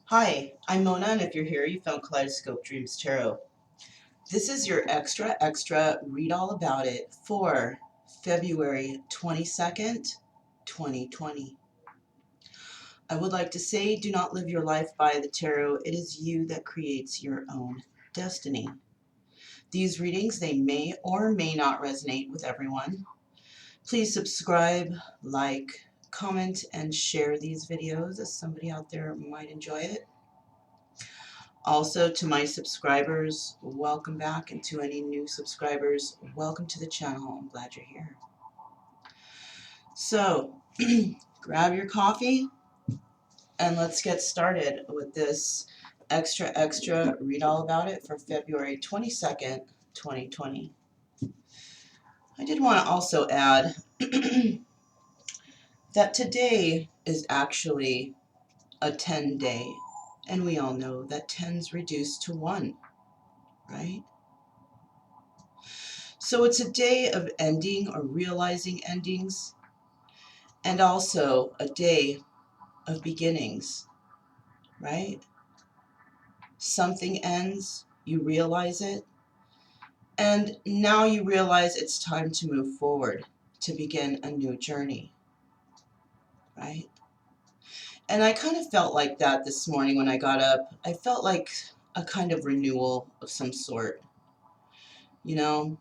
Hi, I'm Mona, and if you're here, you found Kaleidoscope Dreams Tarot. This is your extra read all about it for February 22nd, 2020. I would like to say, do not live your life by the tarot. It is you that creates your own destiny. These readings, they may or may not resonate with everyone. Please subscribe, like, comment, and share these videos as somebody out there might enjoy it. Also, to my subscribers, welcome back, and to any new subscribers, welcome to the channel. I'm glad you're here. So, grab your coffee and let's get started with this extra read all about it for February 22nd, 2020. I did want to also add that today is actually a 10-day, and we all know that 10's reduced to 1, right? So it's a day of ending or realizing endings, and also a day of beginnings, right? Something ends, you realize it, and now you realize it's time to move forward, to begin a new journey, right? And I kind of felt like that this morning when I got up. I felt like a kind of renewal of some sort, you know?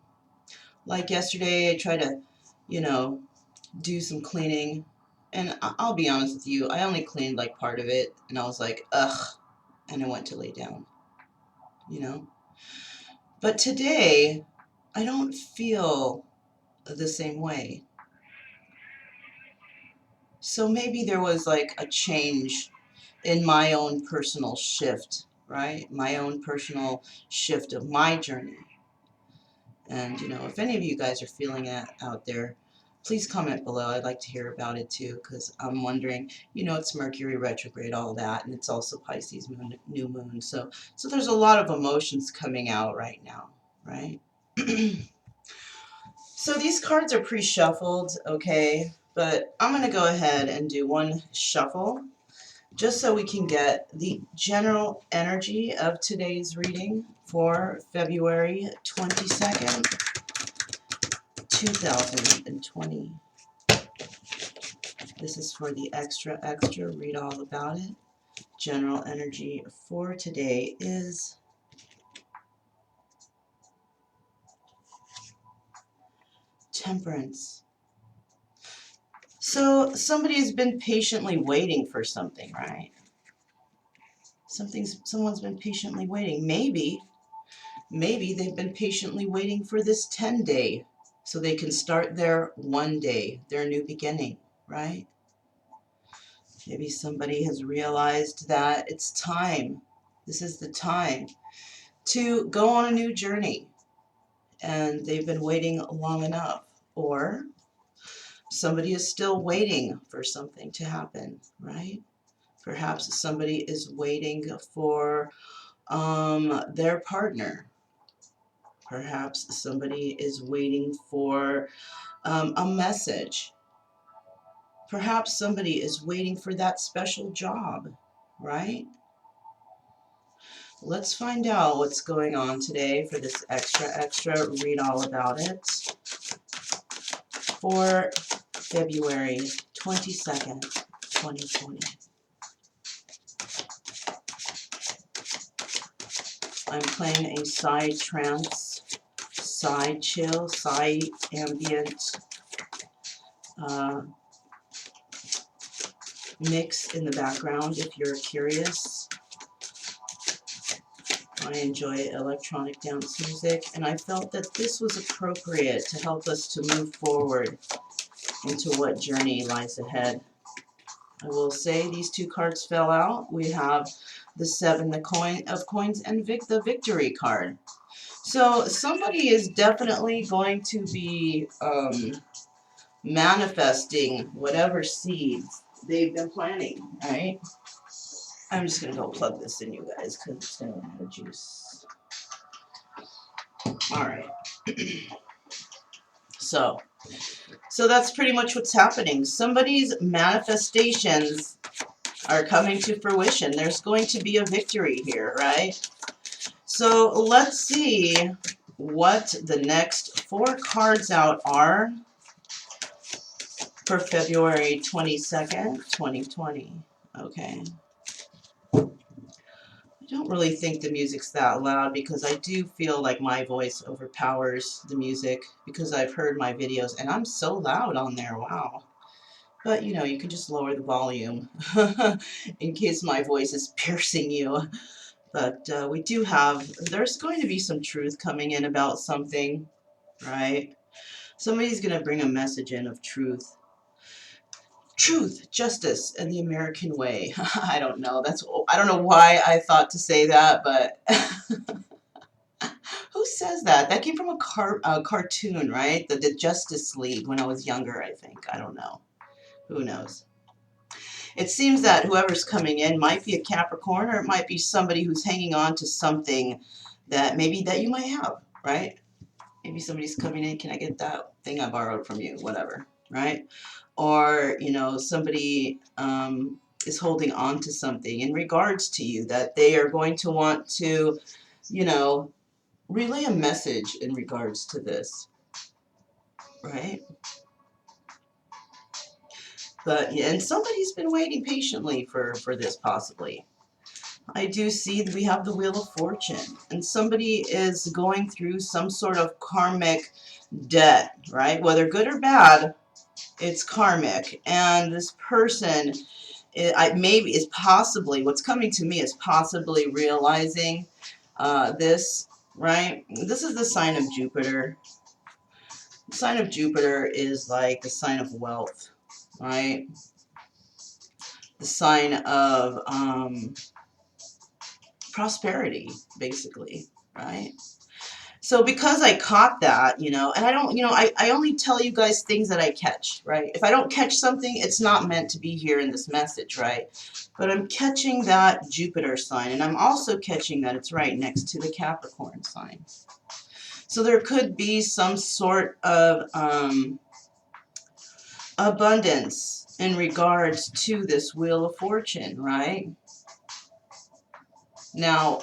Like yesterday, I tried to, do some cleaning. And I'll be honest with you, I only cleaned like part of it, and I was like, ugh, and I went to lay down, you know? But today, I don't feel the same way. So maybe there was like a change in my own personal shift, right? My own personal shift of my journey. And, if any of you guys are feeling it out there, please comment below. I'd like to hear about it too, because I'm wondering, it's Mercury retrograde, all that, and it's also Pisces moon, new moon. So there's a lot of emotions coming out right now, right? So these cards are pre-shuffled, okay? But I'm going to go ahead and do one shuffle just so we can get the general energy of today's reading for February 22nd. 2020. This is for the extra read all about it. General energy for today is Temperance. So somebody's been patiently waiting for something, right? Someone's been patiently waiting. Maybe they've been patiently waiting for this 10-day so they can start their 1-day, their new beginning, right? Maybe somebody has realized that it's time. This is the time to go on a new journey, and they've been waiting long enough. Or somebody is still waiting for something to happen, right? Perhaps somebody is waiting for their partner. Perhaps somebody is waiting for a message. Perhaps somebody is waiting for that special job, right? Let's find out what's going on today for this extra read all about it for February 22nd, 2020. I'm playing a side trance, side chill, side ambient mix in the background if you're curious. I enjoy electronic dance music, and I felt that this was appropriate to help us to move forward into what journey lies ahead. I will say these two cards fell out. We have the 7 of coins and the victory card. So somebody is definitely going to be manifesting whatever seeds they've been planting, right? I'm just going to go plug this in, you guys, because it's going to run out of juice. All right. So that's pretty much what's happening. Somebody's manifestations are coming to fruition. There's going to be a victory here, right? So let's see what the next 4 cards out are for February 22nd, 2020. Okay. I don't really think the music's that loud because I do feel like my voice overpowers the music because I've heard my videos and I'm so loud on there, wow. But you know, you can just lower the volume in case my voice is piercing you. But we do have, there's going to be some truth coming in about something, right? Somebody's going to bring a message in of truth. Truth, justice, and the American way. I don't know. I don't know why I thought to say that, but who says that? That came from a cartoon, right? The Justice League when I was younger, I think. I don't know. Who knows? It seems that whoever's coming in might be a Capricorn, or it might be somebody who's hanging on to something that maybe that you might have, right? Maybe somebody's coming in, can I get that thing I borrowed from you? Whatever, right? Or, you know, somebody is holding on to something in regards to you that they are going to want to, you know, relay a message in regards to this, right? But, yeah, and somebody's been waiting patiently for this possibly. I do see that we have the Wheel of Fortune, and somebody is going through some sort of karmic debt, right? Whether good or bad, it's karmic. And this person, maybe is possibly, what's coming to me is possibly realizing this, right? This is the sign of Jupiter. The sign of Jupiter is like the sign of wealth, right? The sign of prosperity, basically, right? So because I caught that, you know, and I don't, you know, I only tell you guys things that I catch, right? If I don't catch something, it's not meant to be here in this message, right? But I'm catching that Jupiter sign, and I'm also catching that it's right next to the Capricorn sign. So there could be some sort of abundance in regards to this Wheel of Fortune, right? Now,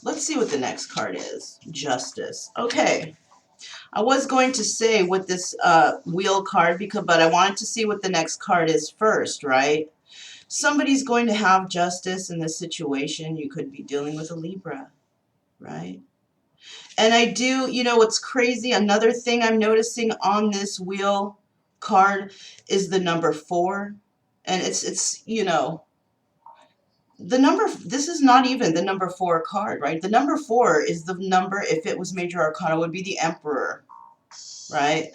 let's see what the next card is. Justice. Okay. I was going to say with this wheel card, but I wanted to see what the next card is first, right? Somebody's going to have justice in this situation. You could be dealing with a Libra, right? And I do, you know what's crazy? Another thing I'm noticing on this wheel card is the number 4. And it's you know, the number, this is not even the number 4 card, right? The number 4 is the number, if it was major arcana, would be the Emperor, right?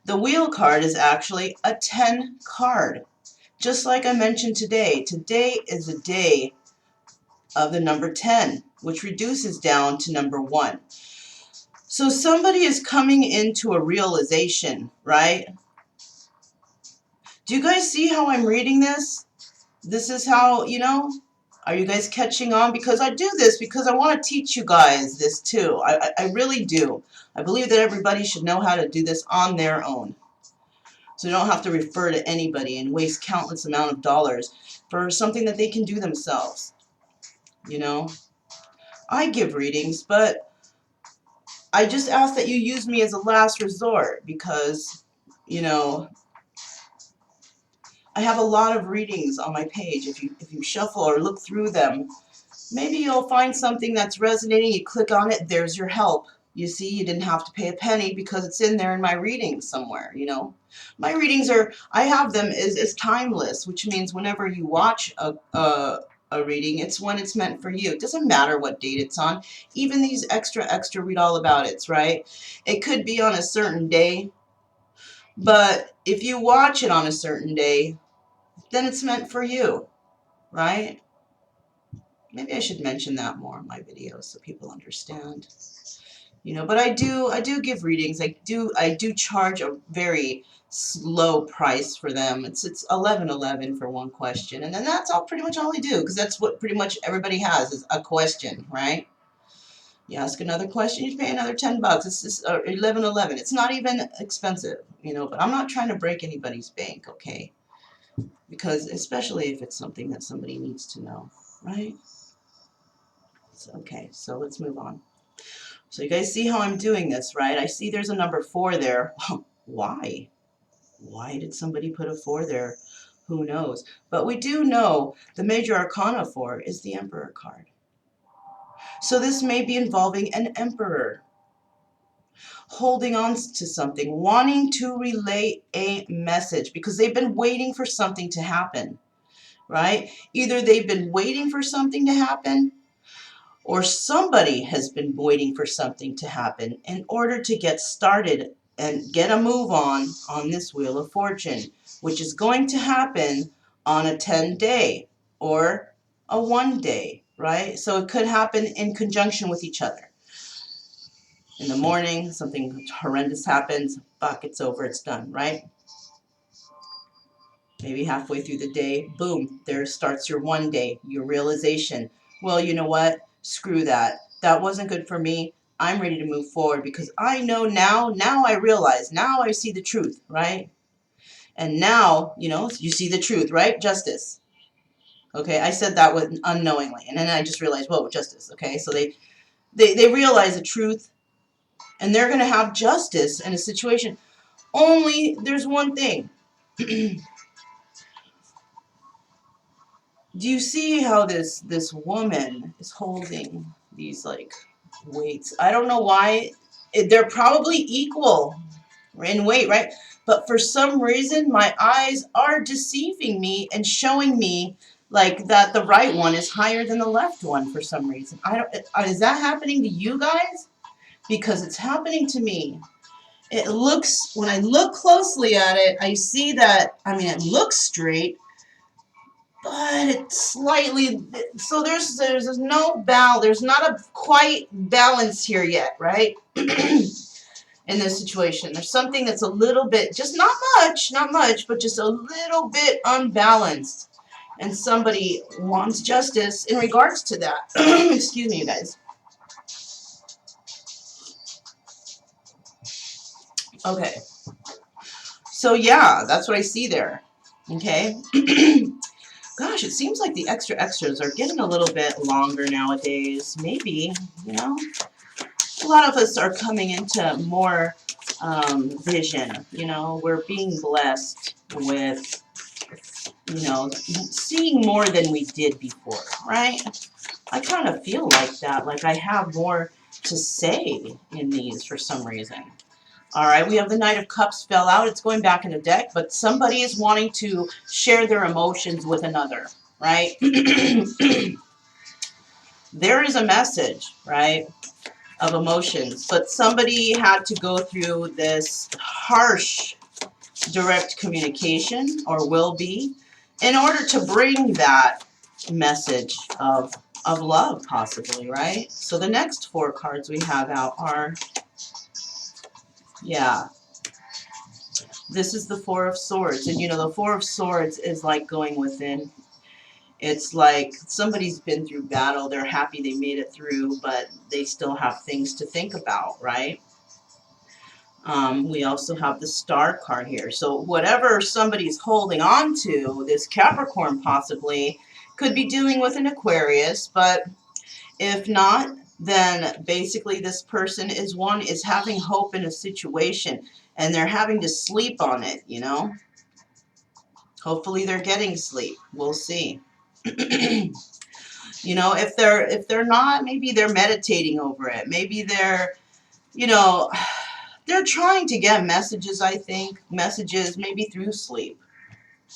The wheel card is actually a 10 card. Just like I mentioned today, today is a day of the number 10, which reduces down to number 1. So somebody is coming into a realization, right? Do you guys see how I'm reading this? This is how, you know, are you guys catching on? Because I do this because I want to teach you guys this too. I really do. I believe that everybody should know how to do this on their own. So they don't have to refer to anybody and waste countless amount of dollars for something that they can do themselves. You know, I give readings, but I just ask that you use me as a last resort because, you know, I have a lot of readings on my page. If you shuffle or look through them, maybe you'll find something that's resonating. You click on it, there's your help. You see, you didn't have to pay a penny because it's in there in my readings somewhere, you know. My readings are, I have them as timeless, which means whenever you watch a reading, it's when it's meant for you. It doesn't matter what date it's on. Even these extra read all about it's, right? It could be on a certain day, but if you watch it on a certain day, then it's meant for you, right? Maybe I should mention that more in my videos so people understand. You know, but I do give readings. I do charge a very low price for them. It's $11.11 for one question, and then that's all pretty much all I do because that's what pretty much everybody has is a question, right? You ask another question, you pay another $10. It's just $11.11. It's not even expensive, you know. But I'm not trying to break anybody's bank, okay? because especially if it's something that somebody needs to know, right? So, okay, so let's move on. So you guys see how I'm doing this, right? I see there's a number 4 there. Why? Why did somebody put a 4 there? Who knows? But we do know the major arcana 4 is the Emperor card. So this may be involving an emperor holding on to something, wanting to relay a message because they've been waiting for something to happen, right? Either they've been waiting for something to happen, or somebody has been waiting for something to happen in order to get started and get a move on this Wheel of Fortune, which is going to happen on a 10-day or a 1-day, right? So it could happen in conjunction with each other. In the morning, something horrendous happens, fuck, it's over, it's done, right? Maybe halfway through the day, boom, there starts your 1-day, your realization. Well, you know what? Screw that. That wasn't good for me. I'm ready to move forward because I know now I realize, now I see the truth, right? And now, you know, you see the truth, right? Justice. Okay, I said that with unknowingly, and then I just realized, whoa, justice. Okay, so they realize the truth, and they're going to have justice in a situation. Only there's one thing. Do you see how this woman is holding these like weights? I don't know why. They're probably equal in weight, right? But for some reason, my eyes are deceiving me and showing me like that the right one is higher than the left one for some reason. I don't. Is that happening to you guys? Because it's happening to me. It looks, when I look closely at it, I see that, I mean, it looks straight, but it's slightly, so there's no there's not a quite balance here yet, right? In this situation, there's something that's a little bit, just not much, but just a little bit unbalanced, and somebody wants justice in regards to that. Excuse me, you guys. Okay, so yeah, that's what I see there. Okay. Gosh, it seems like the extras are getting a little bit longer nowadays. Maybe, you know, a lot of us are coming into more vision. You know, we're being blessed with, you know, seeing more than we did before, right? I kind of feel like that, like I have more to say in these for some reason. All right, we have the Knight of Cups fell out. It's going back in the deck, but somebody is wanting to share their emotions with another, right? There is a message, right, of emotions, but somebody had to go through this harsh direct communication, or will be, in order to bring that message of love, possibly, right? So the next 4 cards we have out are, yeah, this is the 4 of Swords. And you know, the 4 of Swords is like going within. It's like somebody's been through battle. They're happy they made it through, but they still have things to think about, right? We also have the Star card here. So whatever somebody's holding on to, this Capricorn possibly could be dealing with an Aquarius, but if not, then basically this person is having hope in a situation, and they're having to sleep on it, you know? Hopefully they're getting sleep. We'll see. You know, if they're not, maybe they're meditating over it. Maybe they're, you know, they're trying to get messages, I think. Messages maybe through sleep.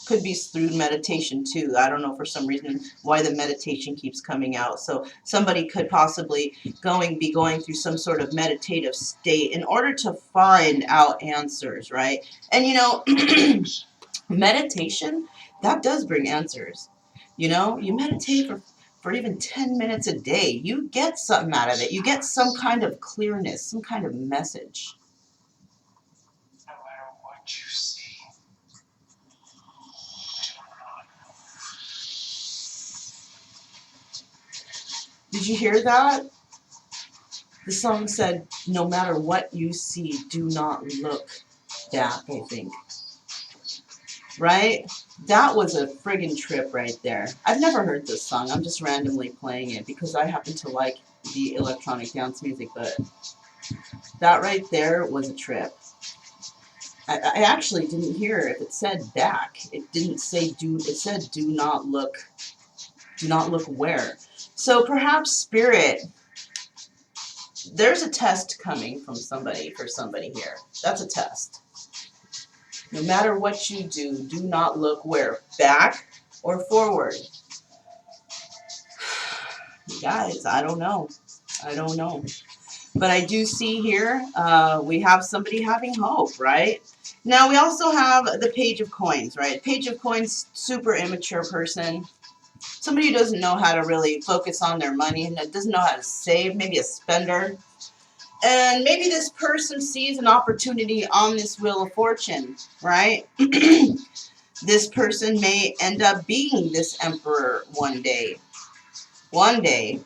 Could be through meditation too. I don't know for some reason why the meditation keeps coming out. So somebody could possibly be going through some sort of meditative state in order to find out answers, right? And you know, meditation, that does bring answers. You know, you meditate for even 10 minutes a day. You get something out of it. You get some kind of clearness, some kind of message. No matter what you see, did you hear that? The song said, no matter what you see, do not look back, I think. Right? That was a friggin' trip right there. I've never heard this song. I'm just randomly playing it because I happen to like the electronic dance music, but that right there was a trip. I actually didn't hear if it said back. It didn't say do. It said do not look. Do not look where. So perhaps spirit. There's a test coming from somebody for somebody here. That's a test. No matter what you do not look where? Back or forward? Guys, I don't know. I don't know. But I do see here we have somebody having hope, right? Now we also have the Page of Coins, right? Page of Coins, super immature person. Somebody who doesn't know how to really focus on their money and doesn't know how to save, maybe a spender. And maybe this person sees an opportunity on this Wheel of Fortune, right? This person may end up being this emperor one day. One day.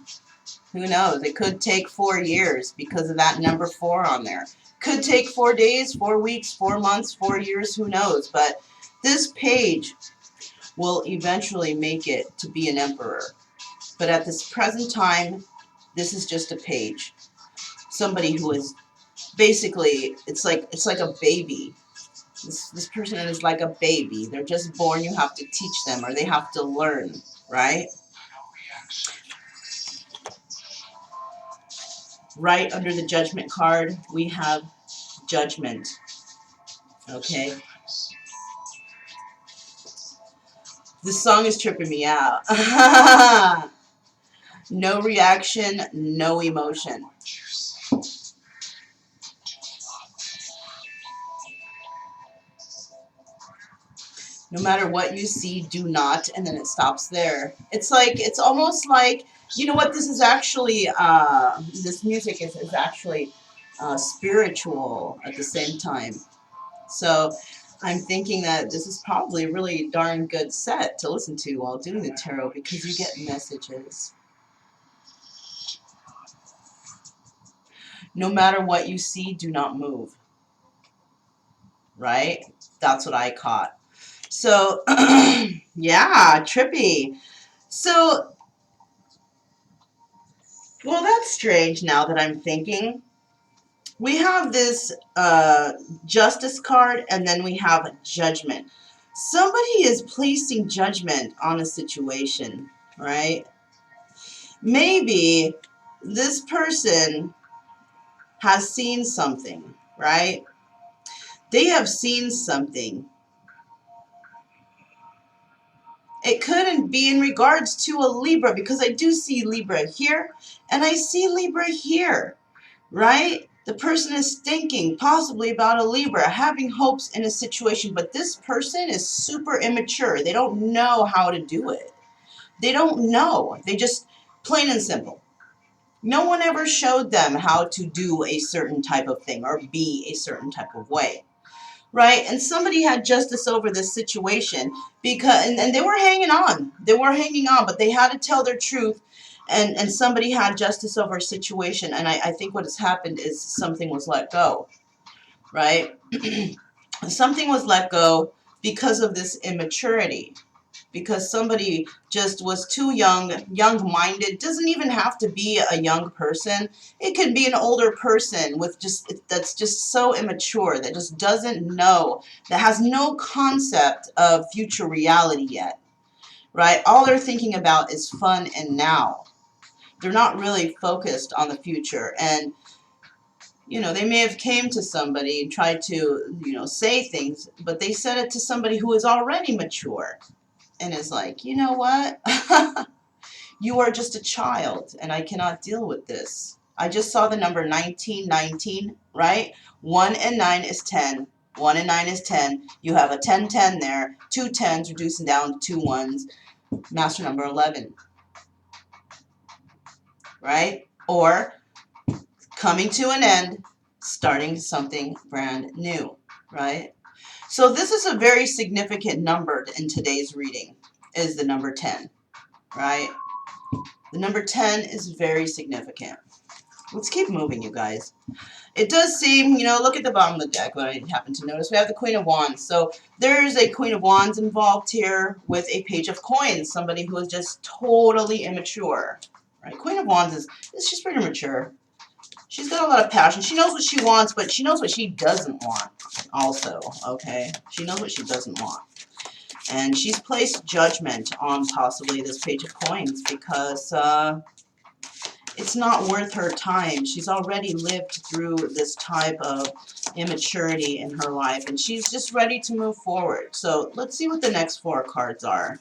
Who knows? It could take 4 years because of that number 4 on there. Could take 4 days, 4 weeks, 4 months, 4 years, who knows? But this page will eventually make it to be an emperor. But at this present time, this is just a page. Somebody who is basically, it's like a baby. This person is like a baby. They're just born. You have to teach them, or they have to learn, right? Right under the Judgment card, we have Judgment. Okay. This song is tripping me out. No reaction, no emotion. No matter what you see, do not, and then it stops there. It's almost like, you know what, this is actually, this music is actually spiritual at the same time. So I'm thinking that this is probably a really darn good set to listen to while doing the tarot because you get messages. No matter what you see, do not move. Right? That's what I caught. So, yeah, trippy. So, well, that's strange now that I'm thinking. We have this justice card, and then we have judgment. Somebody is placing judgment on a situation, right? Maybe this person has seen something, right? They have seen something. It couldn't be in regards to a Libra because I do see Libra here and I see Libra here, right? The person is thinking possibly about a Libra, having hopes in a situation, but this person is super immature. They don't know how to do it. They don't know. They just, plain and simple. No one ever showed them how to do a certain type of thing or be a certain type of way. Right? And somebody had justice over this situation because, and they were hanging on. They were hanging on, but they had to tell their truth. And somebody had justice over a situation. And I think what has happened is something was let go. Right? Something was let go because of this immaturity. Because somebody just was too young-minded. Doesn't even have to be a young person. It could be an older person with that's just so immature, that just doesn't know, that has no concept of future reality yet, right? All they're thinking about is fun and now. They're not really focused on the future. And, you know, they may have came to somebody and tried to, you know, say things, but they said it to somebody who is already mature. And is like, you know what? You are just a child, and I cannot deal with this. I just saw the number 1919, right? 1 and 9 is 10. 1 and 9 is 10. You have a 10-10 there. 2 10s reducing down to 2 1s. Master number 11, right? Or coming to an end, starting something brand new, right? So this is a very significant number in today's reading, is the number 10, right? The number 10 is very significant. Let's keep moving, you guys. it does seem, you know, look at the bottom of the deck, what I happen to notice. We have the Queen of Wands. So there's a Queen of Wands involved here with a Page of Coins, somebody who is just totally immature. Right? Queen of Wands she's pretty mature. She's got a lot of passion. She knows what she wants, but she knows what she doesn't want also, okay? She knows what she doesn't want. And she's placed judgment on possibly this Page of Coins because it's not worth her time. She's already lived through this type of immaturity in her life, and she's just ready to move forward. So let's see what the next 4 cards are.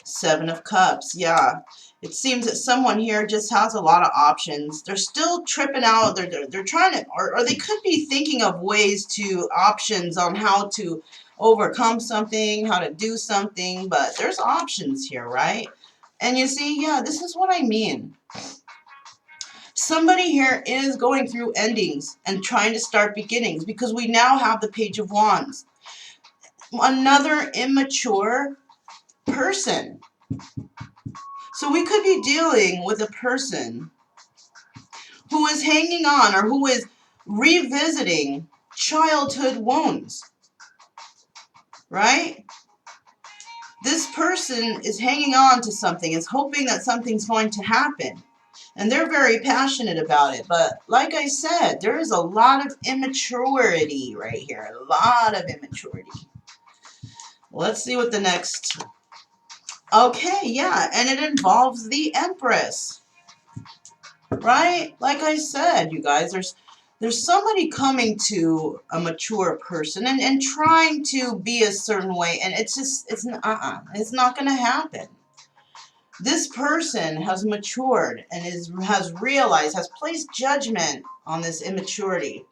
7 of Cups, yeah. It seems that someone here just has a lot of options. They're still tripping out. They're trying to, or they could be thinking of ways to, options on how to overcome something, how to do something, but there's options here, right? And you see, yeah, this is what I mean. Somebody here is going through endings and trying to start beginnings because we now have the Page of Wands. Another immature person. So we could be dealing with a person who is hanging on or who is revisiting childhood wounds, right? This person is hanging on to something, is hoping that something's going to happen. And they're very passionate about it. But like I said, there is a lot of immaturity right here. A lot of immaturity. Let's see what the next... Okay, yeah, and it involves the Empress. Right? Like I said, you guys, there's somebody coming to a mature person and trying to be a certain way, and it's just, it's not going to happen. This person has matured and has realized, has placed judgment on this immaturity.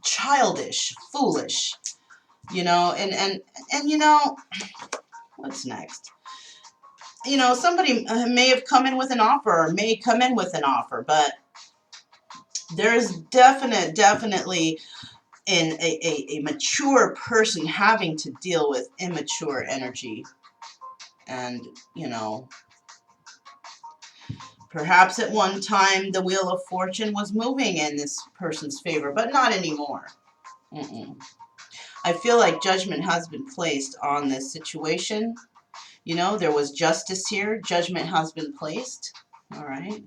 Childish, foolish, you know, and you know, what's next? You know, somebody may have come in with an offer or may come in with an offer, but there's definitely in a mature person having to deal with immature energy. And, you know, perhaps at one time the Wheel of Fortune was moving in this person's favor, but not anymore. I feel like judgment has been placed on this situation. You know, there was justice here. Judgment has been placed. All right.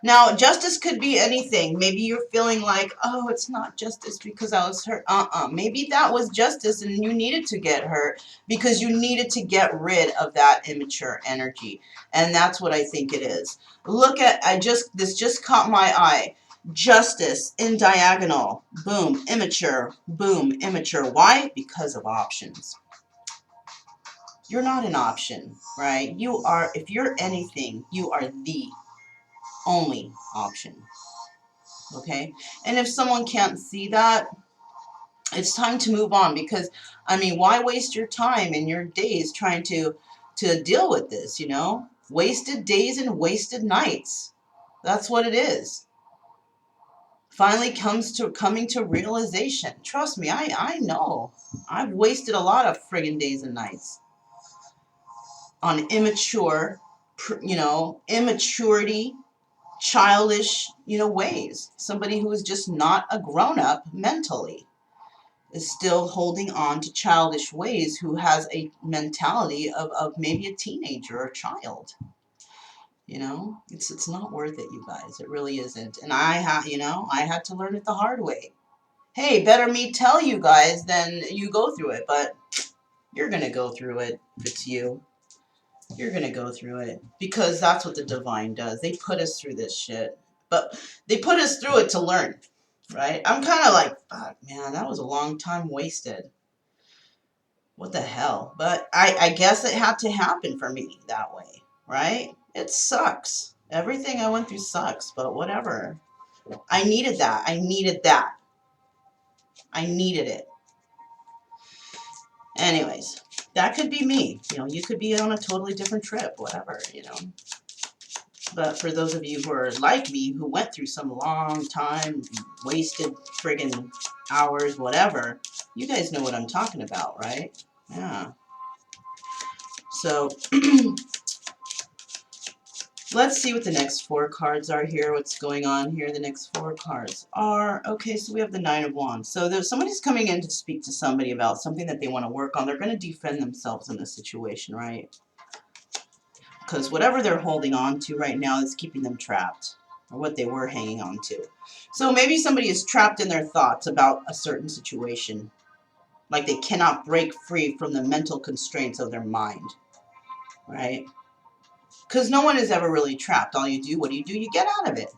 Now, justice could be anything. Maybe you're feeling like, oh, it's not justice because I was hurt. Maybe that was justice and you needed to get hurt because you needed to get rid of that immature energy. And that's what I think it is. Look at, this just caught my eye. Justice in diagonal. Boom, immature. Boom, immature. Why? Because of options. You're not an option, right? You are, if you're anything, you are the only option. Okay? And if someone can't see that, it's time to move on because, I mean, why waste your time and your days trying to deal with this, you know? Wasted days and wasted nights. That's what it is. Finally coming to realization. Trust me, I know. I've wasted a lot of friggin' days and nights on immature, you know, immaturity, childish, you know, ways. Somebody who is just not a grown-up mentally is still holding on to childish ways, who has a mentality of maybe a teenager or a child. You know, it's not worth it, you guys. It really isn't. And I had to learn it the hard way. Hey, better me tell you guys than you go through it, but you're going to go through it if it's you. You're going to go through it because that's what the divine does. They put us through this shit, but they put us through it to learn, right? I'm kind of like, fuck, man, that was a long time wasted. What the hell? But I guess it had to happen for me that way, right? It sucks. Everything I went through sucks, but whatever. I needed that. I needed that. I needed it. Anyways, that could be me. You know, you could be on a totally different trip, whatever, you know. But for those of you who are like me, who went through some long time, wasted friggin' hours, whatever, you guys know what I'm talking about, right? Yeah. So, Let's see what the next 4 cards are here. What's going on here? The next 4 cards are, okay, so we have the 9 of Wands. So there's somebody's coming in to speak to somebody about something that they want to work on. They're going to defend themselves in this situation, right? Because whatever they're holding on to right now is keeping them trapped, or what they were hanging on to. So maybe somebody is trapped in their thoughts about a certain situation. Like they cannot break free from the mental constraints of their mind, right? Because no one is ever really trapped. All you do, what do? You get out of it.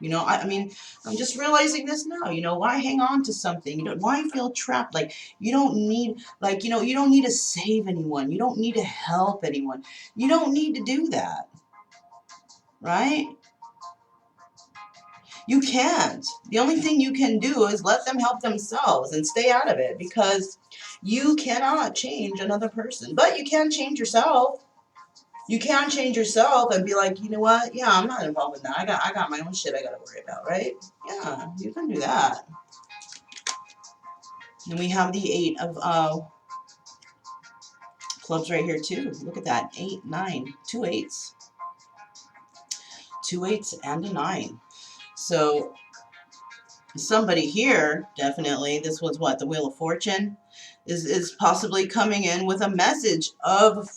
You know, I mean, I'm just realizing this now. You know, why hang on to something? You know, why feel trapped? Like, you don't need, like, you know, you don't need to save anyone. You don't need to help anyone. You don't need to do that, right? You can't. The only thing you can do is let them help themselves and stay out of it, because you cannot change another person. But you can change yourself. You can change yourself and be like, you know what? Yeah, I'm not involved in that. I got my own shit I got to worry about, right? Yeah, you can do that. And we have the 8 of clubs right here too. Look at that. 8, 9, 2 8s. 2 8s and a 9. So somebody here, definitely, this was what, the Wheel of Fortune, is possibly coming in with a message of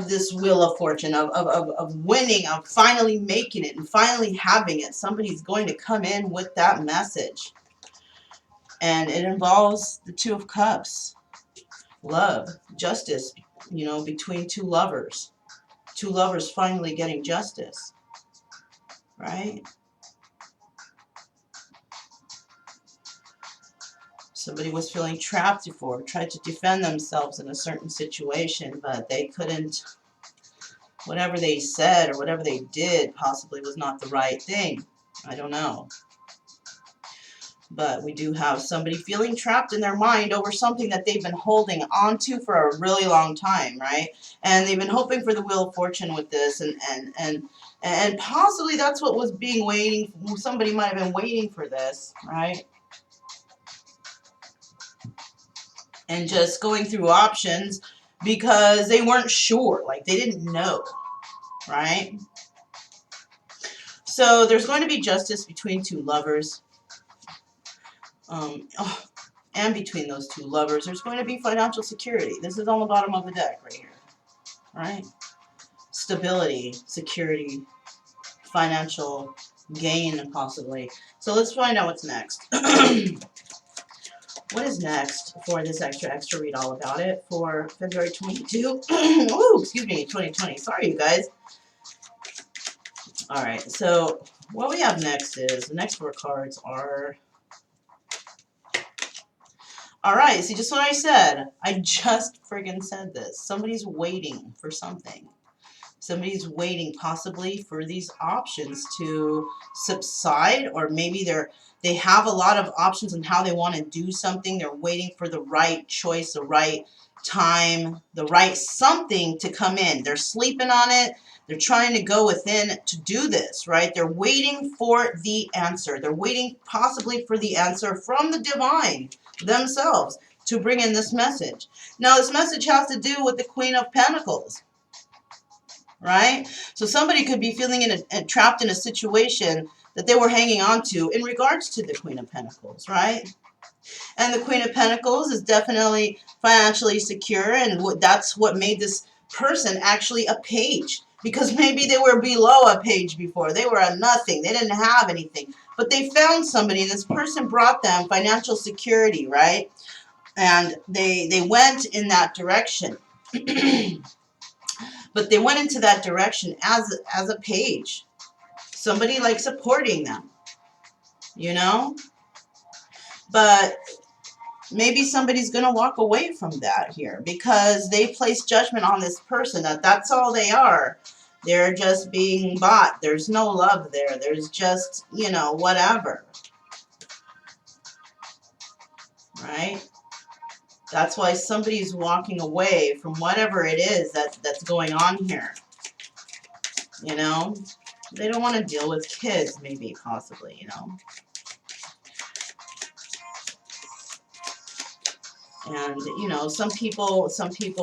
this Wheel of Fortune, of winning, of finally making it and finally having it. Somebody's going to come in with that message. And it involves the 2 of Cups. Love, justice, you know, between 2 lovers. 2 lovers finally getting justice, right? Somebody was feeling trapped before, tried to defend themselves in a certain situation, but they couldn't. Whatever they said or whatever they did possibly was not the right thing. I don't know. But we do have somebody feeling trapped in their mind over something that they've been holding on to for a really long time, right? And they've been hoping for the Wheel of Fortune with this, and possibly that's what was being waiting. Somebody might have been waiting for this, right? And just going through options because they weren't sure, like they didn't know, right? So there's going to be justice between 2 lovers. And between those 2 lovers, there's going to be financial security. This is on the bottom of the deck right here, right? Stability, security, financial gain, possibly. So let's find out what's next. What is next for this extra read all about it for February 22? Ooh, excuse me, 2020. Sorry, you guys. All right, so what we have next is, the next 4 cards are... Alright, see, just what I said. I just friggin' said this. Somebody's waiting for something. Somebody's waiting possibly for these options to subside, or maybe they have a lot of options on how they want to do something. They're waiting for the right choice, the right time, the right something to come in. They're sleeping on it. They're trying to go within to do this, right? They're waiting for the answer. They're waiting possibly for the answer from the divine themselves to bring in this message. Now, this message has to do with the Queen of Pentacles, right? So somebody could be feeling trapped in a situation that they were hanging on to in regards to the Queen of Pentacles, right? And the Queen of Pentacles is definitely financially secure, and that's what made this person actually a page. Because maybe they were below a page before. They were a nothing. They didn't have anything. But they found somebody, and this person brought them financial security, right? And they went in that direction. But they went into that direction as a page. Somebody like supporting them, you know? But maybe somebody's going to walk away from that here because they place judgment on this person that that's all they are. They're just being bought. There's no love there. There's just, you know, whatever. Right? That's why somebody's walking away from whatever it is that's going on here. You know? They don't want to deal with kids, maybe, possibly, you know? And, you know, some people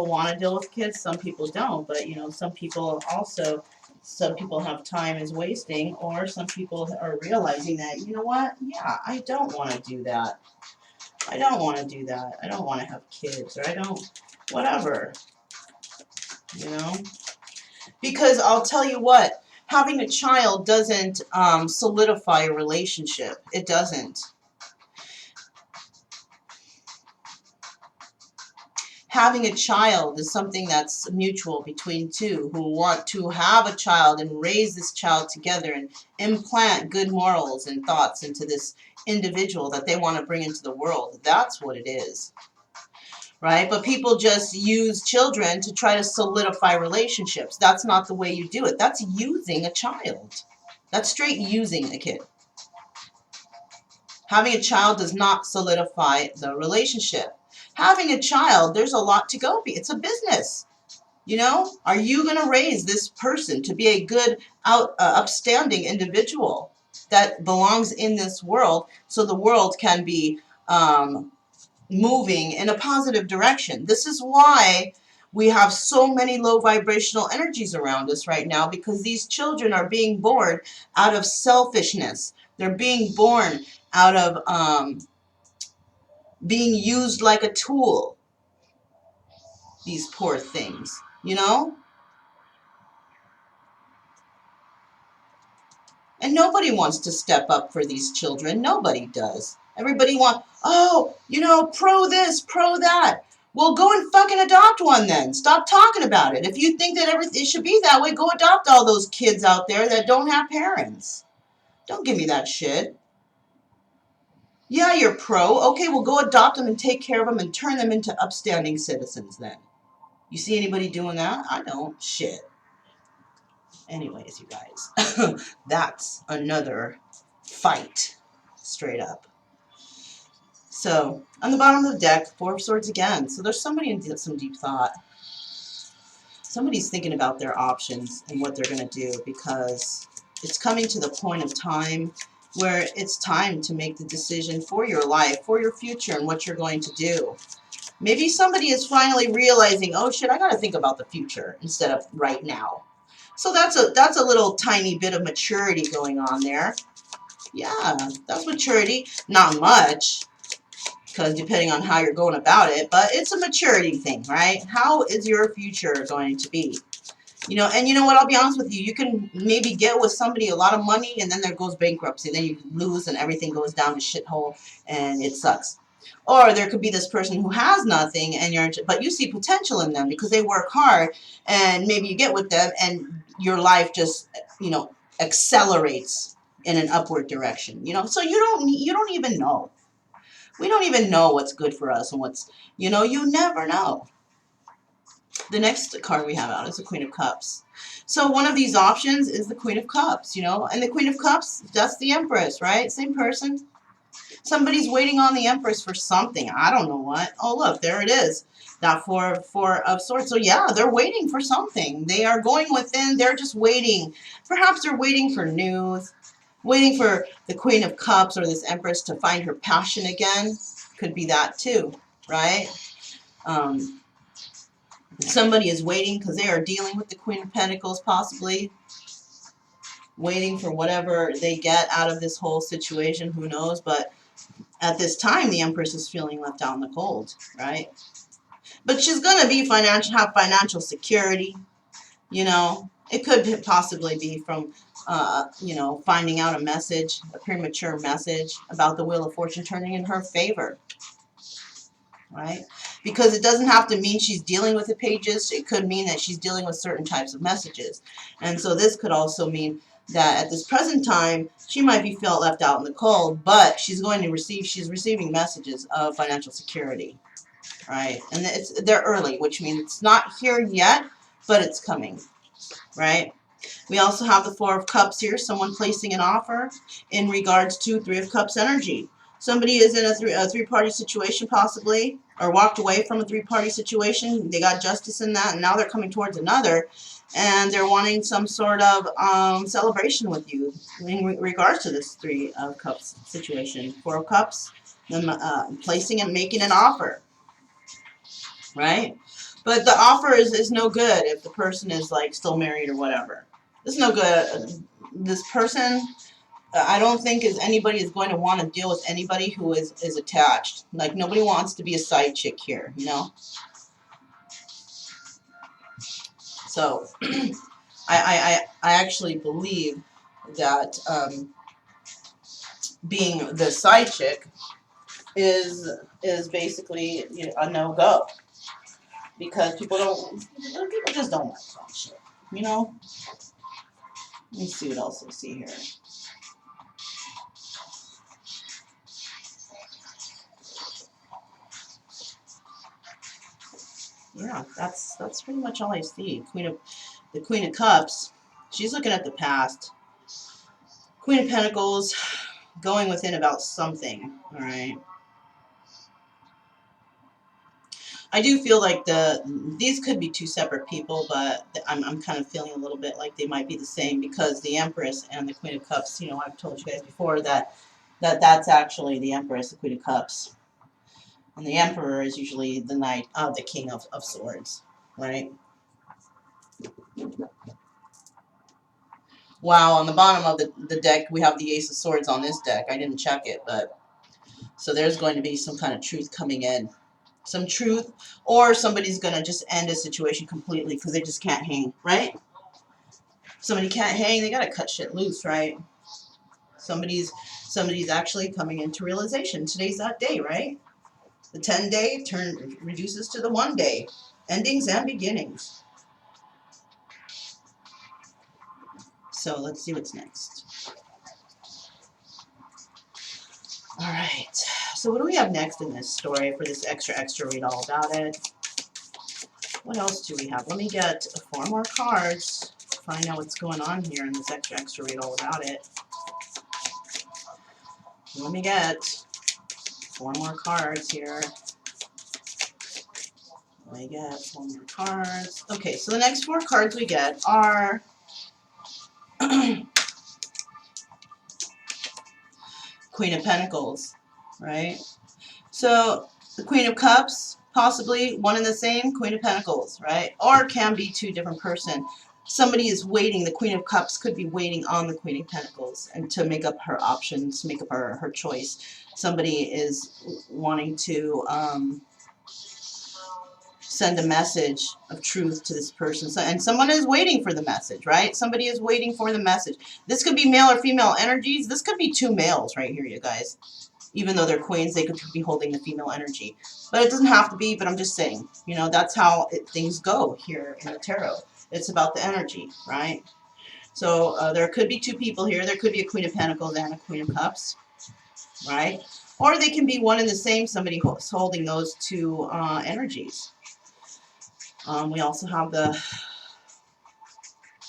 want to deal with kids, some people don't. But, you know, some people also some people have time is wasting, or some people are realizing that, you know what, yeah, I don't want to do that. I don't want to do that. I don't want to have kids, or I don't, whatever, you know? Because I'll tell you what, having a child doesn't solidify a relationship. It doesn't. Having a child is something that's mutual between two who want to have a child and raise this child together and implant good morals and thoughts into this individual that they want to bring into the world. That's what it is, right? But people just use children to try to solidify relationships. That's not the way you do it. That's using a child. That's straight using a kid. Having a child does not solidify the relationship. Having a child, there's a lot to go. It's a business. You know, are you going to raise this person to be a good, upstanding individual that belongs in this world so the world can be moving in a positive direction? This is why we have so many low vibrational energies around us right now, because these children are being born out of selfishness. They're being born out of being used like a tool. These poor things, you know? And nobody wants to step up for these children. Nobody does. Everybody wants, oh, you know, pro this, pro that. Well, go and fucking adopt one then. Stop talking about it. If you think that everything should be that way, go adopt all those kids out there that don't have parents. Don't give me that shit. Yeah, you're pro. Okay, well, go adopt them and take care of them and turn them into upstanding citizens then. You see anybody doing that? I don't. Shit. Anyways, you guys, that's another fight, straight up. So, on the bottom of the deck, Four of Swords again. So there's somebody in some deep thought. Somebody's thinking about their options and what they're going to do, because it's coming to the point of time where it's time to make the decision for your life, for your future, and what you're going to do. Maybe somebody is finally realizing, oh shit, I got to think about the future instead of right now. So that's a little tiny bit of maturity going on there. Yeah, that's maturity. Not much, because depending on how you're going about it, but it's a maturity thing, right? How is your future going to be? You know, and you know what, I'll be honest with you, you can maybe get with somebody a lot of money, and then there goes bankruptcy, then you lose and everything goes down to shithole and it sucks. Or there could be this person who has nothing, and but you see potential in them because they work hard, and maybe you get with them and your life just, you know, accelerates in an upward direction, you know. So you don't even know. We don't even know what's good for us and what's, you know, you never know. The next card we have out is the Queen of Cups. So one of these options is the Queen of Cups, you know, and the Queen of Cups, that's the Empress, right? Same person. Somebody's waiting on the Empress for something. I don't know what. Oh, look, there it is. That four of Swords. So yeah, they're waiting for something. They are going within. They're just waiting. Perhaps they're waiting for news, waiting for the Queen of Cups or this Empress to find her passion again. Could be that too, right? Somebody is waiting because they are dealing with the Queen of Pentacles, possibly waiting for whatever they get out of this whole situation. Who knows? But at this time, the Empress is feeling left out in the cold, right? But she's going to be have financial security, you know. It could possibly be from, you know, finding out a message, a premature message about the Wheel of Fortune turning in her favor, right? Because it doesn't have to mean she's dealing with the pages. It could mean that she's dealing with certain types of messages. And so this could also mean that at this present time, she might be felt left out in the cold, but she's receiving messages of financial security, right? And they're early, which means it's not here yet, but it's coming, right? We also have the Four of Cups here, someone placing an offer in regards to Three of Cups energy. Somebody is in a three-party situation possibly, or walked away from a three-party situation. They got justice in that, and now they're coming towards another, and they're wanting some sort of celebration with you in regards to this Three of Cups situation. Four of Cups, them placing and making an offer, right? But the offer is no good if the person is like still married or whatever. This is no good. This person, I don't think anybody is going to want to deal with anybody who is attached. Like, nobody wants to be a side chick here, you know? So, I actually believe that being the side chick is basically, you know, a no-go. Because people just don't like that shit, you know? Let me see what else I see here. Yeah, that's pretty much all I see. The Queen of Cups, she's looking at the past. Queen of Pentacles, going within about something. All right. I do feel like these could be two separate people, but I'm kind of feeling a little bit like they might be the same, because the Empress and the Queen of Cups, you know, I've told you guys before that's actually the Empress, the Queen of Cups. And the Emperor is usually the Knight of the King of Swords, right? Wow, on the bottom of the deck, we have the Ace of Swords on this deck. I didn't check it, but so there's going to be some kind of truth coming in. Some truth, or somebody's going to just end a situation completely because they just can't hang, right? Somebody can't hang, they got to cut shit loose, right? Somebody's actually coming into realization. Today's that day, right? The 10-day reduces to the 1-day. Endings and beginnings. So let's see what's next. All right. So what do we have next in this story for this extra read all about it? What else do we have? Let me get 4 more cards to find out what's going on here in this extra read all about it. Let me get 4 more cards here. Let me get 4 more cards. Okay, so the next 4 cards we get are Queen of Pentacles, right? So the Queen of Cups, possibly one and the same, Queen of Pentacles, right? Or it can be 2 different person. Somebody is waiting, the Queen of Cups could be waiting on the Queen of Pentacles and to make up her options, make up her choice. Somebody is wanting to send a message of truth to this person. So, and someone is waiting for the message, right? Somebody is waiting for the message. This could be male or female energies. This could be 2 males right here, you guys. Even though they're queens, they could be holding the female energy. But it doesn't have to be, but I'm just saying, you know, that's how things go here in the tarot. It's about the energy, right? So there could be 2 people here. There could be a Queen of Pentacles and a Queen of Cups, right? Or they can be one and the same, somebody who's holding those 2 energies. We also have the,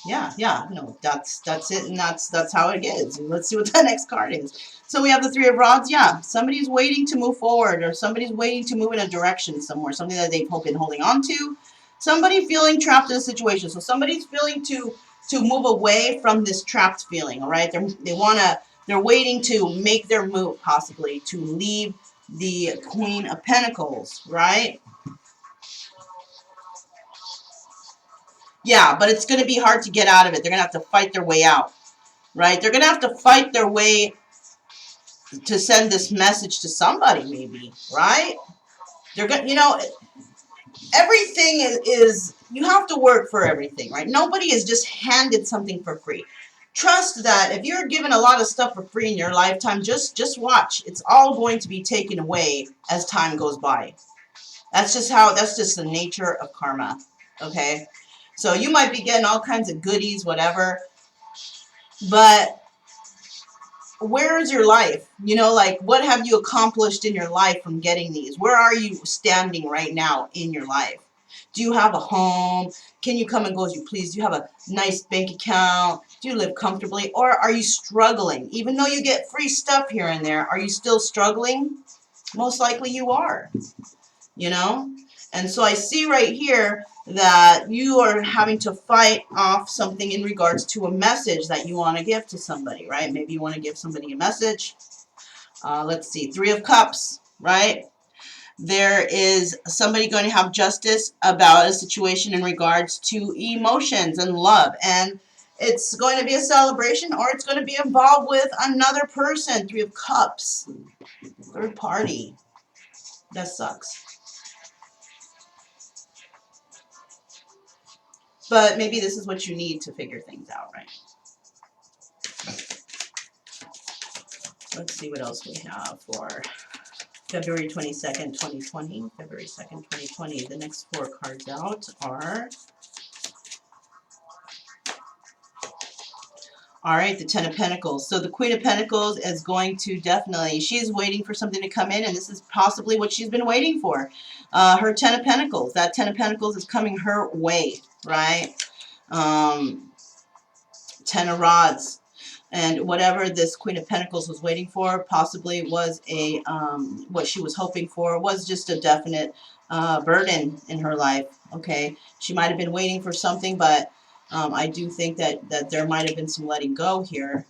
no, that's it, and that's how it is. And let's see what the next card is. So we have the 3 of Rods. Yeah, somebody's waiting to move forward, or somebody's waiting to move in a direction somewhere, something that they've been holding on to. Somebody feeling trapped in a situation. So somebody's feeling to move away from this trapped feeling. All right, they're waiting to make their move, possibly to leave the Queen of Pentacles, right? Yeah, but it's going to be hard to get out of it. They're going to have to fight their way out, right? They're going to have to fight their way to send this message to somebody, maybe, right? They're going to, you know, everything is, you have to work for everything, right? Nobody is just handed something for free. Trust that if you're given a lot of stuff for free in your lifetime, just watch. It's all going to be taken away as time goes by. That's just the nature of karma, okay? So you might be getting all kinds of goodies, whatever, but where is your life? You know, like, what have you accomplished in your life from getting these? Where are you standing right now in your life? Do you have a home? Can you come and go as you please? Do you have a nice bank account? Do you live comfortably? Or are you struggling? Even though you get free stuff here and there, are you still struggling? Most likely you are, you know? And so I see right here that you are having to fight off something in regards to a message that you want to give to somebody, right? Maybe you want to give somebody a message. Let's see, 3 of Cups, right? There is somebody going to have justice about a situation in regards to emotions and love. And It's going to be a celebration, or it's going to be involved with another person. 3 of Cups. Third party. That sucks. But maybe this is what you need to figure things out, right? Let's see what else we have for February 22nd, 2020. February 2nd, 2020. The next 4 cards out are... All right, the 10 of Pentacles. So the Queen of Pentacles is going to definitely, she's waiting for something to come in, and this is possibly what she's been waiting for. Her 10 of Pentacles. That 10 of Pentacles is coming her way, right? 10 of Rods. And whatever this Queen of Pentacles was waiting for possibly was a, what she was hoping for was just a definite burden in her life, okay? She might have been waiting for something, but I do think that there might have been some letting go here,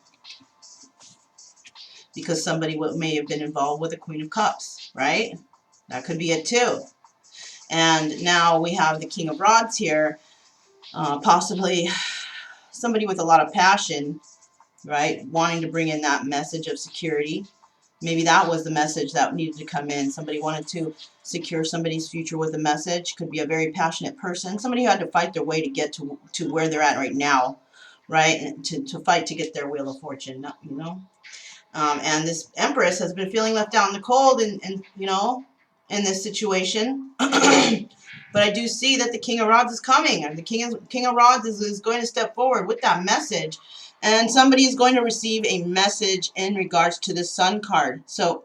because somebody may have been involved with a Queen of Cups, right? That could be it too. And now we have the King of Rods here, possibly somebody with a lot of passion, right? Wanting to bring in that message of security. Maybe that was the message that needed to come in. Somebody wanted to secure somebody's future with a message. Could be a very passionate person. Somebody who had to fight their way to get to where they're at right now, right? And to fight to get their Wheel of Fortune, you know? And this Empress has been feeling left out in the cold and you know, in this situation. But I do see that the King of Rods is coming. And the King of Rods is going to step forward with that message. And somebody is going to receive a message in regards to the Sun card. So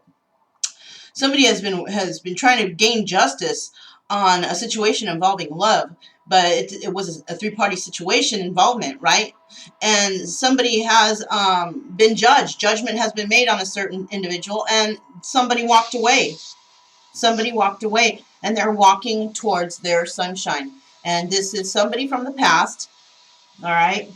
somebody has been trying to gain justice on a situation involving love, but it was a 3-party situation involvement, right? And somebody has been judged. Judgment has been made on a certain individual, and somebody walked away. Somebody walked away, and they're walking towards their sunshine. And this is somebody from the past, all right?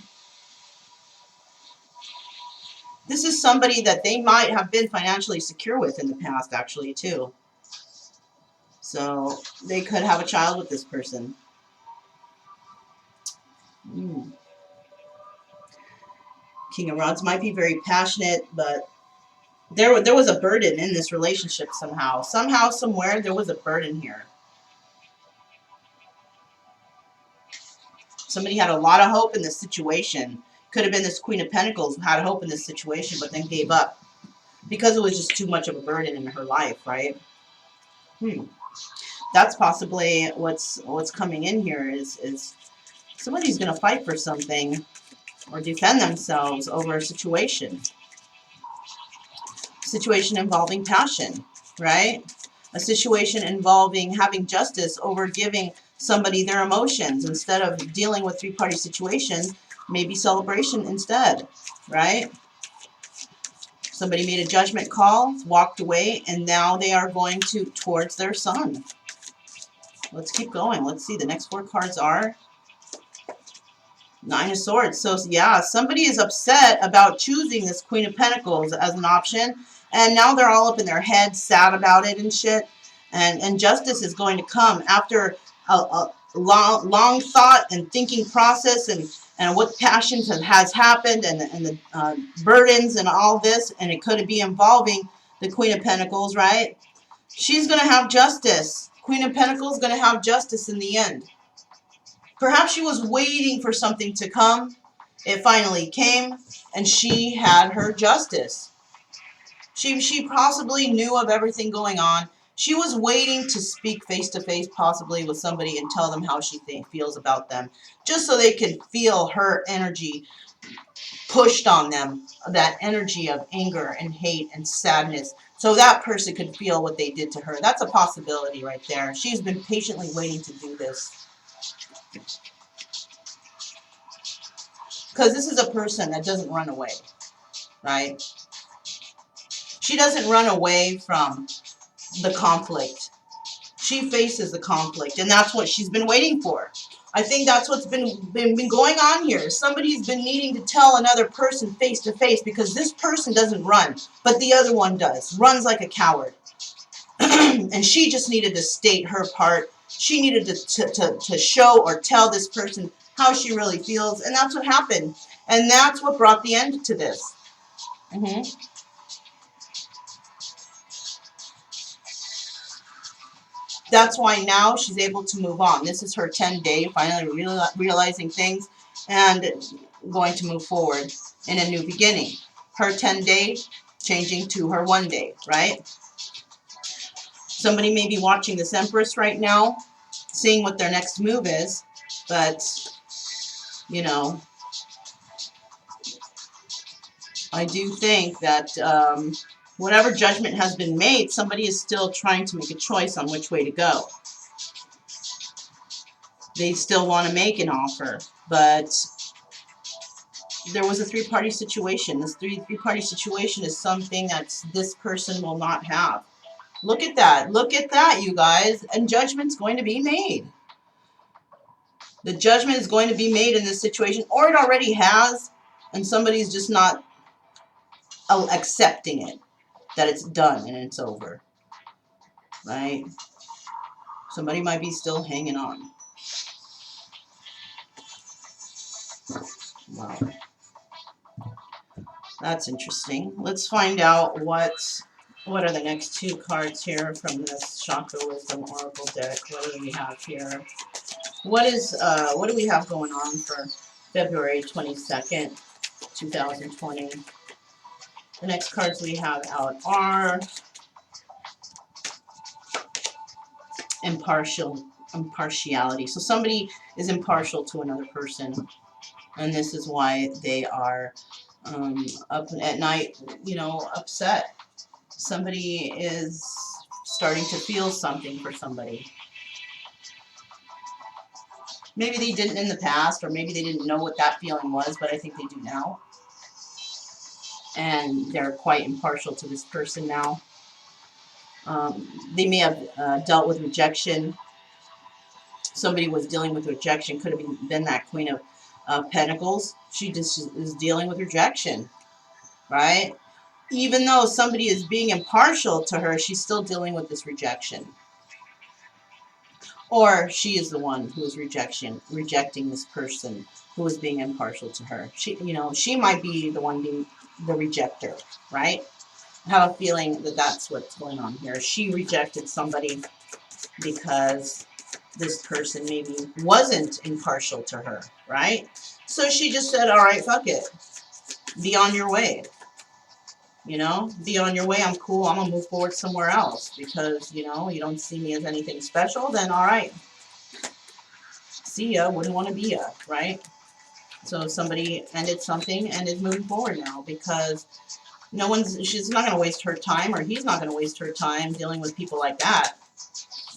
This is somebody that they might have been financially secure with in the past, actually, too. So they could have a child with this person. King of Rods might be very passionate, but there was a burden in this relationship somehow. Somehow, somewhere, there was a burden here. Somebody had a lot of hope in this situation. Could have been this Queen of Pentacles who had hope in this situation, but then gave up because it was just too much of a burden in her life, right? That's possibly what's coming in here is somebody's going to fight for something or defend themselves over a situation. Situation involving passion, right? A situation involving having justice over giving somebody their emotions instead of dealing with 3-party situations, maybe celebration instead, right? Somebody made a judgment call, walked away, and now they are going towards their sun. Let's keep going. Let's see. The next 4 cards are 9 of Swords. So, yeah, somebody is upset about choosing this Queen of Pentacles as an option. And now they're all up in their heads, sad about it and shit. And justice is going to come after a long thought and thinking process and what passions has happened and the burdens and all this. And it could be involving the Queen of Pentacles, right? She's going to have justice. Queen of Pentacles is going to have justice in the end. Perhaps she was waiting for something to come. It finally came, and she had her justice. She possibly knew of everything going on. She was waiting to speak face-to-face possibly with somebody and tell them how she feels about them, just so they can feel her energy pushed on them, that energy of anger and hate and sadness, so that person could feel what they did to her. That's a possibility right there. She's been patiently waiting to do this. Because this is a person that doesn't run away, right? She doesn't run away from the conflict. She faces the conflict, and that's what she's been waiting for. I think that's what's been going on here. Somebody's been needing to tell another person face to face, because this person doesn't run, but the other one does. Runs like a coward. And she just needed to state her part. She needed to show or tell this person how she really feels, and that's what happened. And that's what brought the end to this. That's why now she's able to move on. This is her 10-day, finally realizing things and going to move forward in a new beginning. Her 10-day changing to her 1-day, right? Somebody may be watching this Empress right now, seeing what their next move is, but, you know, I do think that whatever judgment has been made, somebody is still trying to make a choice on which way to go. They still want to make an offer, but there was a three-party situation. This three-party situation is something that this person will not have. Look at that. Look at that, you guys. And judgment's going to be made. The judgment is going to be made in this situation, or it already has, and somebody's just not accepting it, that it's done and it's over. Right? Somebody might be still hanging on. Wow. That's interesting. Let's find out what are the next two cards here from this Chakra Wisdom Oracle deck. What do we have here? What do we have going on for February 22nd, 2020? The next cards we have out are impartiality. So somebody is impartial to another person, and this is why they are up at night, upset. Somebody is starting to feel something for somebody. Maybe they didn't in the past, or maybe they didn't know what that feeling was, but I think they do now. And they're quite impartial to this person now. They may have dealt with rejection. Somebody was dealing with rejection. Could have been that Queen of Pentacles. She just is dealing with rejection, right? Even though somebody is being impartial to her, she's still dealing with this rejection. Or she is the one who is rejecting this person who is being impartial to her. She might be the one being the rejecter, right? I have a feeling that that's what's going on here. She rejected somebody because this person maybe wasn't impartial to her, right? So she just said, all right, fuck it. Be on your way. Be on your way. I'm cool. I'm going to move forward somewhere else because, you don't see me as anything special. Then, all right. See ya. Wouldn't want to be ya, right? So somebody ended something and is moving forward now because she's not going to waste her time, or he's not going to waste her time dealing with people like that.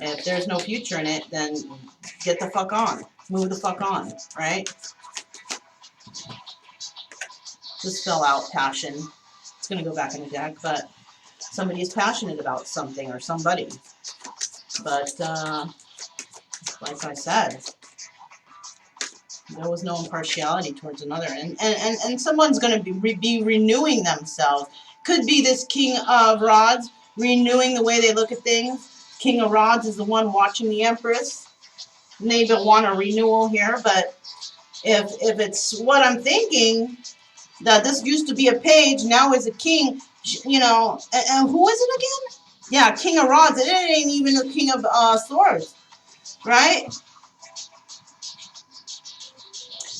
If there's no future in it, then get the fuck on. Move the fuck on, right? This fell out, passion. It's going to go back in the deck, but somebody is passionate about something or somebody. But, like I said, there was no impartiality towards another. And someone's going to be renewing themselves. Could be this King of Rods renewing the way they look at things. King of Rods is the one watching the Empress. And they don't want a renewal here, but if it's what I'm thinking, that this used to be a page, now is a king, and who is it again? Yeah, King of Rods. It ain't even a King of Swords, right?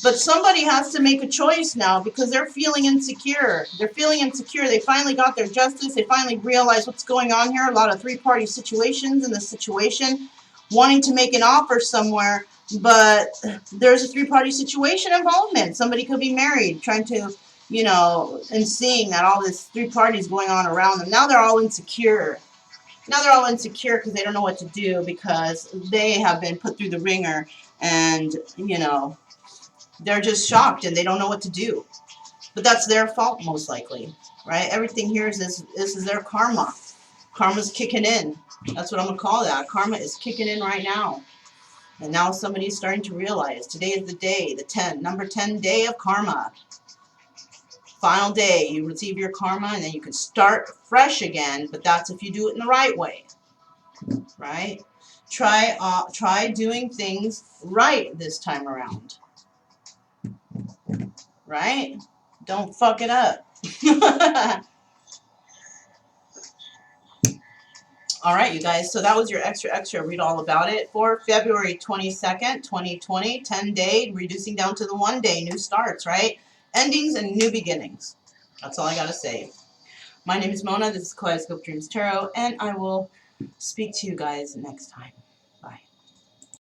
But somebody has to make a choice now because they're feeling insecure. They're feeling insecure. They finally got their justice. They finally realized what's going on here. A lot of three-party situations in this situation. Wanting to make an offer somewhere, but there's a three-party situation involvement. Somebody could be married, trying to, and seeing that all this three parties going on around them. Now they're all insecure. Now they're all insecure because they don't know what to do because they have been put through the ringer and, they're just shocked and they don't know what to do. But that's their fault, most likely, right? Everything here this is their karma. Karma's kicking in. That's what I'm going to call that. Karma is kicking in right now. And now somebody's starting to realize today is the day, number 10 day of karma. Final day, you receive your karma and then you can start fresh again, but that's if you do it in the right way, right? Try doing things right this time around. right? Don't fuck it up. All right, you guys. So that was your extra. Read all about it for February 22nd, 2020. 10-day, reducing down to the 1 day. New starts, right? Endings and new beginnings. That's all I got to say. My name is Mona. This is Kaleidoscope Dreams Tarot, and I will speak to you guys next time.